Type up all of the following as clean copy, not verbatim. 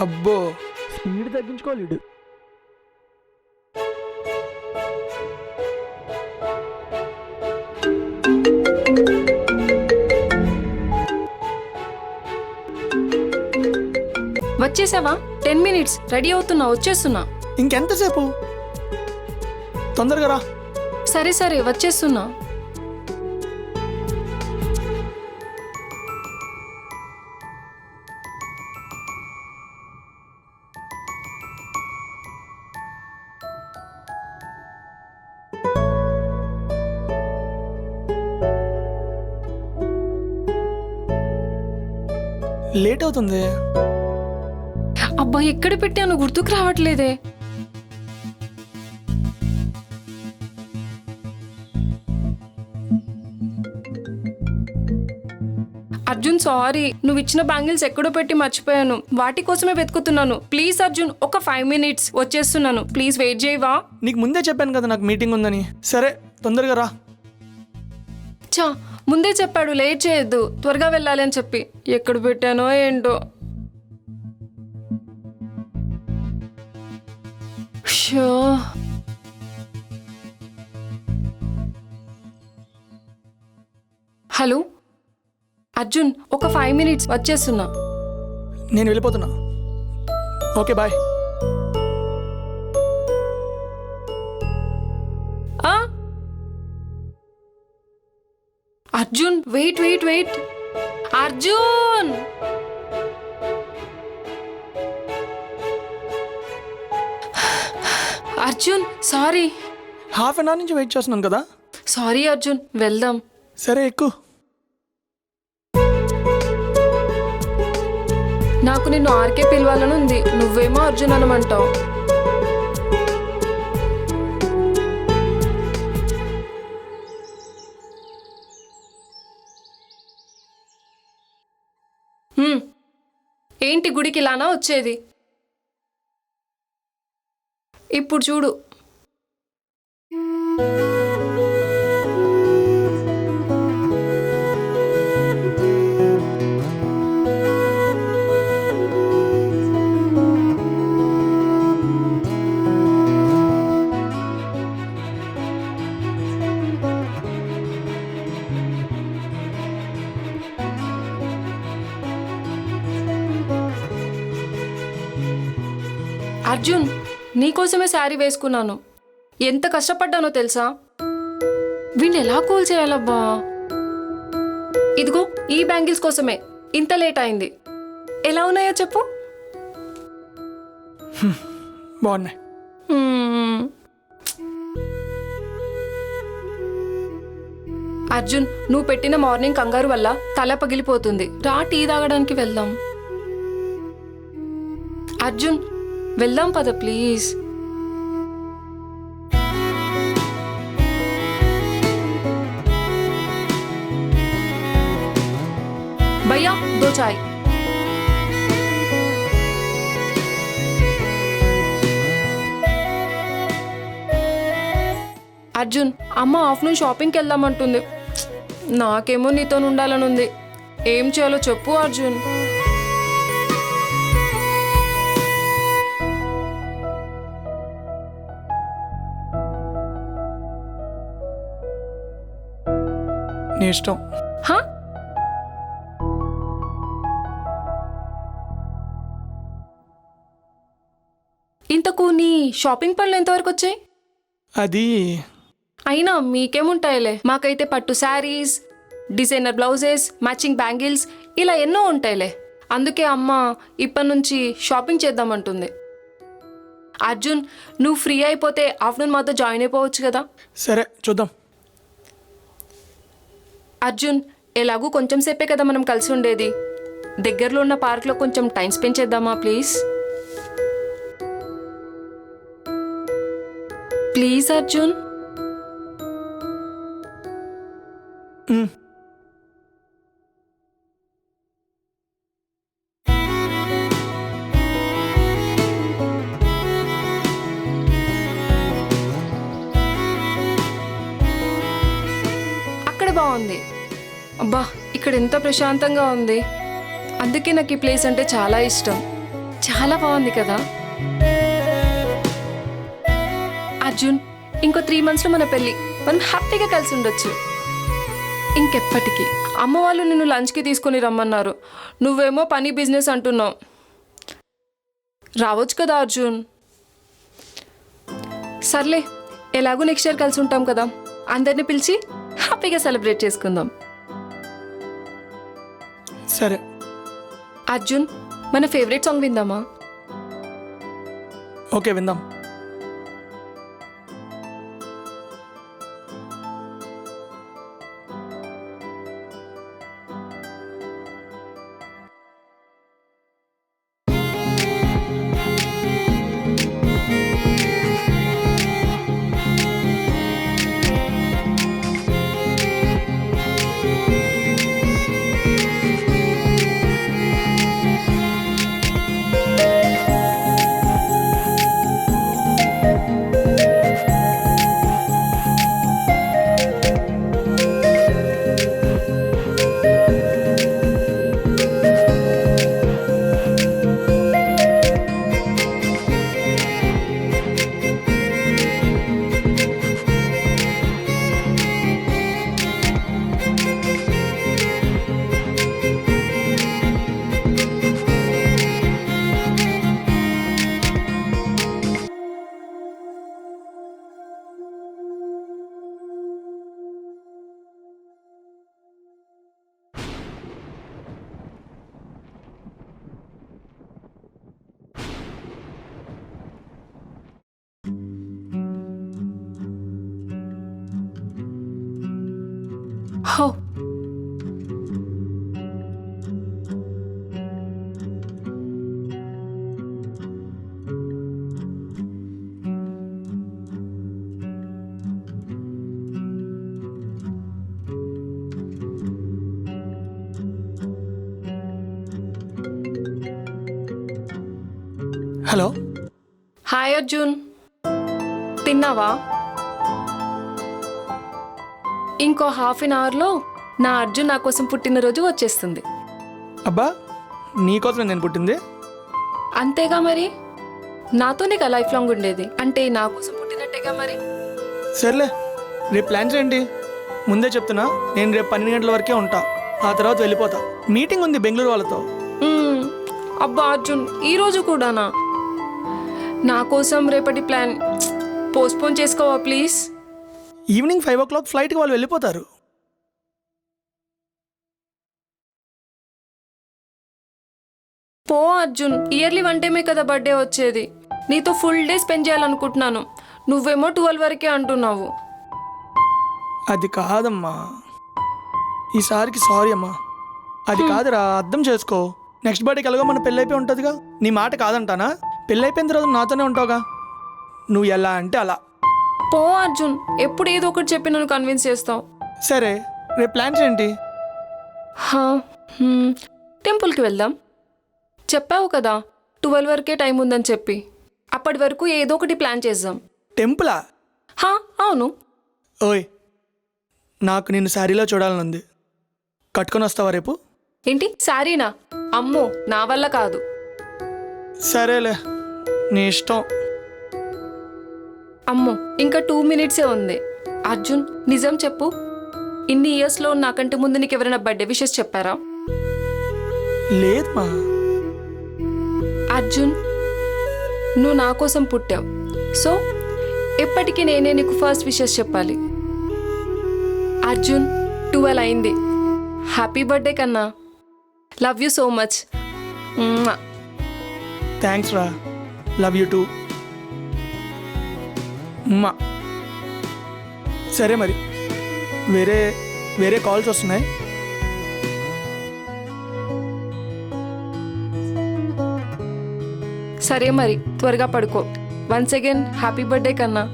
అబ్బో స్పీడ్ తగ్గించుకోలేడు. వచ్చేసావా? 10 minutes ready అవుతున్నా, వచ్చేస్తున్నా. ఇంకెంతసేపు? తొందరగా రా. సరే సరే వచ్చేస్తున్నా. లేట్ అవుతుంది. అబ్బా ఎక్కడ పెట్టాను గుర్తుకు రావట్లేదే. అర్జున్ సారీ, నువ్వు ఇచ్చిన బ్యాంగిల్స్ ఎక్కడో పెట్టి మర్చిపోయాను. వాటి కోసమే వెతుకుతున్నాను. ప్లీజ్ అర్జున్, ఒక 5 minutes వచ్చేస్తున్నాను. ప్లీజ్ వెయిట్ చేయవా? నీకు ముందే చెప్పాను కదా నాకు మీటింగ్ ఉందని. సరే తొందరగా రా. చా, ముందే చెప్పాడు లేట్ చేయొద్దు, త్వరగా వెళ్ళాలి అని చెప్పి. ఎక్కడ పెట్టానో ఏంటో. షో. హలో అర్జున్, ఒక 5 minutes వచ్చేస్తున్నా. నేను వెళ్ళిపోతున్నా. Okay bye. Arjun wait wait wait. Arjun Arjun sorry. Half an hour నుంచి వెయిట్ చేస్తున్నాను కదా. సారీ అర్జున్, వెళ్దాం. సరే ఎక్కు. నాకు నిన్ను ఆర్కే పిలవాలని ఉంది, నువ్వేమో అర్జున్ అనమంటావు. ఏంటి గుడికి ఇలానా వచ్చేది? ఇప్పుడు చూడు. అర్జున్, నీకోసమే శారీ వేసుకున్నాను. ఎంత కష్టపడ్డానో తెలుసా? వీణ్ణి ఎలా కూల్ చేయాలబ్బా. ఇదిగో ఈ బ్యాంగిల్స్ కోసమే ఇంత లేట్ అయింది. ఎలా ఉన్నాయో చెప్పు. బాగున్నాయి. అర్జున్, నువ్వు పెట్టిన మార్నింగ్ కంగారు వల్ల తల పగిలిపోతుంది. రా టీ తాగడానికి వెళ్దాం. అర్జున్ వెళ్దాం పద ప్లీజ్. భయ్యా దో చాయ్. అర్జున్, అమ్మ ఆఫ్టర్నూన్ షాపింగ్కి వెళ్దామంటుంది. నాకేమో నీతో ఉండాలని ఉంది. ఏం చేయాలో చెప్పు అర్జున్. నీ ఇష్టం. హా? ఇంతకు నీ షాపింగ్ పనులు ఎంతవరకు వచ్చాయి? అది అయినా మీకేముంటాయిలే, మాకైతే పట్టు saris, designer blouses, matching bangles ఇలా ఎన్నో ఉంటాయిలే. అందుకే అమ్మ ఇప్పటి నుంచి షాపింగ్ చేద్దామంటుంది. అర్జున్, నువ్వు ఫ్రీ అయిపోతే ఆఫ్టర్నూన్ మాతో జాయిన్ అయిపోవచ్చు కదా. సరే చూద్దాం. అర్జున్, ఎలాగూ కొంచెం సేపే కదా మనం కలిసి ఉండేది. దగ్గరలో ఉన్న పార్క్లో కొంచెం టైం స్పెండ్ చేద్దామా ప్లీజ్? ప్లీజ్ అర్జున్. అక్కడ బాగుంది. అబ్బా ఇక్కడ ఎంత ప్రశాంతంగా ఉంది. అందుకే నాకు ఈ ప్లేస్ అంటే చాలా ఇష్టం. చాలా బాగుంది కదా అర్జున్. ఇంకో 3 monthsలో మన పెళ్ళి. మనం హ్యాపీగా కలిసి ఉండొచ్చు ఇంకెప్పటికీ. అమ్మ వాళ్ళు నిన్ను లంచ్కి తీసుకొని రమ్మన్నారు, నువ్వేమో పని బిజినెస్ అంటున్నావు. రావచ్చు కదా అర్జున్. సర్లే, ఎలాగో నెక్స్ట్ ఇయర్ కలిసి ఉంటాం కదా, అందరిని పిలిచి హ్యాపీగా సెలబ్రేట్ చేసుకుందాం. సరే అర్జున్, మన ఫేవరెట్ సాంగ్ విందామా? ఓకే, విందాం. హో, హలో. హాయ్ అర్జున్, తిన్నావా? ఇంకో 1/2 అవర్లో నా అర్జున్ నా కోసం పుట్టినరోజు వచ్చేస్తుంది. అబ్బా, నీకోసం నేను పుట్టింది. అంతేగా మరి, నాతోనే కదా లైఫ్ లాంగ్ ఉండేది, అంటే నా కోసం పుట్టినట్టేగా మరి. సర్లే, రేపు ప్లాన్ చేయండి. ముందే చెప్తున్నా, నేను రేపు 12 గంటల వరకే ఉంటా, ఆ తర్వాత వెళ్ళిపోతా. మీటింగ్ ఉంది బెంగళూరు వాళ్ళతో. అబ్బా అర్జున్, ఈరోజు కూడానా? నా కోసం రేపటి ప్లాన్ పోస్ట్పోన్ చేసుకోవా ప్లీజ్? ఈవినింగ్ 5 o'clock ఫ్లైట్కి వాళ్ళు వెళ్ళిపోతారు. పో అర్జున్, ఇయర్లీ 1 టైమే కదా బర్త్డే వచ్చేది. నీతో ఫుల్ డే స్పెండ్ చేయాలనుకుంటున్నాను, నువ్వేమో 12 వరకే అంటున్నావు. అది కాదమ్మా, ఈసారికి సారీ అమ్మా. అది కాదురా, అర్థం చేసుకో. నెక్స్ట్ బర్త్డేకి ఎలాగో మన పెళ్ళైపోయి ఉంటుందిగా. నీ మాట కాదంటానా? పెళ్ళైపోయిన తర్వాత నాతోనే ఉంటావుగా. నువ్వు ఎలా అంటే అలా. పో అర్జున్, ఎప్పుడు ఏదో ఒకటి చెప్పి నన్ను కన్విన్స్ చేస్తావు. సరే, రేపు ప్లాన్స్ ఏంటి? టెంపుల్కి వెళ్దాం. చెప్పావు కదా 12 వరకే టైం ఉందని చెప్పి. అప్పటి వరకు ఏదో ఒకటి ప్లాన్ చేద్దాం. టెంపులా? అవును. ఓయ్, నాకు నిన్ను శారీలో చూడాలనుంది. కట్టుకొని వస్తావా రేపు? ఏంటి, శారీనా? అమ్మో, నా వల్ల కాదు. సరేలే, నీ ఇష్టం. అమ్మో, ఇంకా 2 minutes ఉంది. అర్జున్, నిజం చెప్పు, ఇన్ని ఇయర్స్లో నాకంటే ముందు నీకు ఎవరైనా బర్త్డే విషెస్ చెప్పారా? లేదమ్మా. అర్జున్, నువ్వు నా కోసం పుట్టావు, సో ఎప్పటికీ నేనే నీకు ఫస్ట్ విషెస్ చెప్పాలి. అర్జున్, 12 అయింది. హ్యాపీ బర్త్డే కన్నా. Love you so much. Thanks రా, లవ్ యూ టూ. అమ్మా. సరే మరి, వేరే వేరే కాల్స్ వస్తున్నాయి. సరే మరి, త్వరగా పడుకో. వన్స్ అగైన్ హ్యాపీ బర్త్డే కన్నా.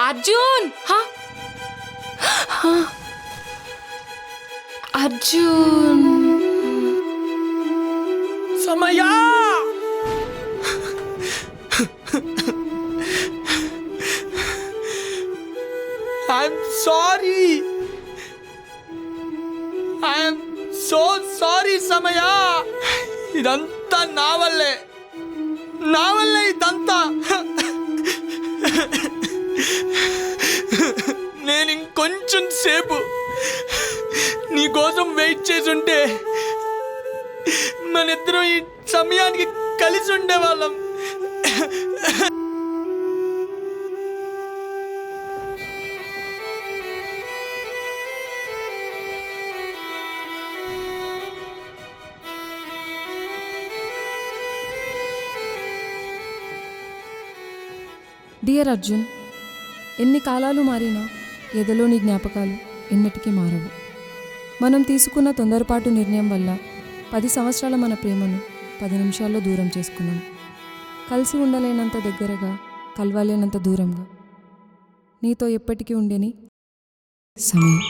Arjun Arjun Samaya I'm sorry, I'm so sorry Samaya. ఇదంతా నా వల్లే ఇదంతా. నేను ఇంకొంచెం సేపు నీకోసం వెయిట్ చేసి ఉంటే మనిద్దరం ఈ సమయానికి కలిసి ఉండేవాళ్ళం. డియర్ అర్జున్, ఎన్ని కాలాలు మారినా ఎదలోని జ్ఞాపకాలు ఎన్నటికీ మారవు. మనం తీసుకున్న తొందరపాటు నిర్ణయం వల్ల 10 సంవత్సరాల మన ప్రేమను 10 నిమిషాల్లో దూరం చేసుకున్నాం. కలిసి ఉండలేనంత దగ్గరగా, కలవలేనంత దూరంగా. నీతో ఎప్పటికీ ఉండేని సమయం.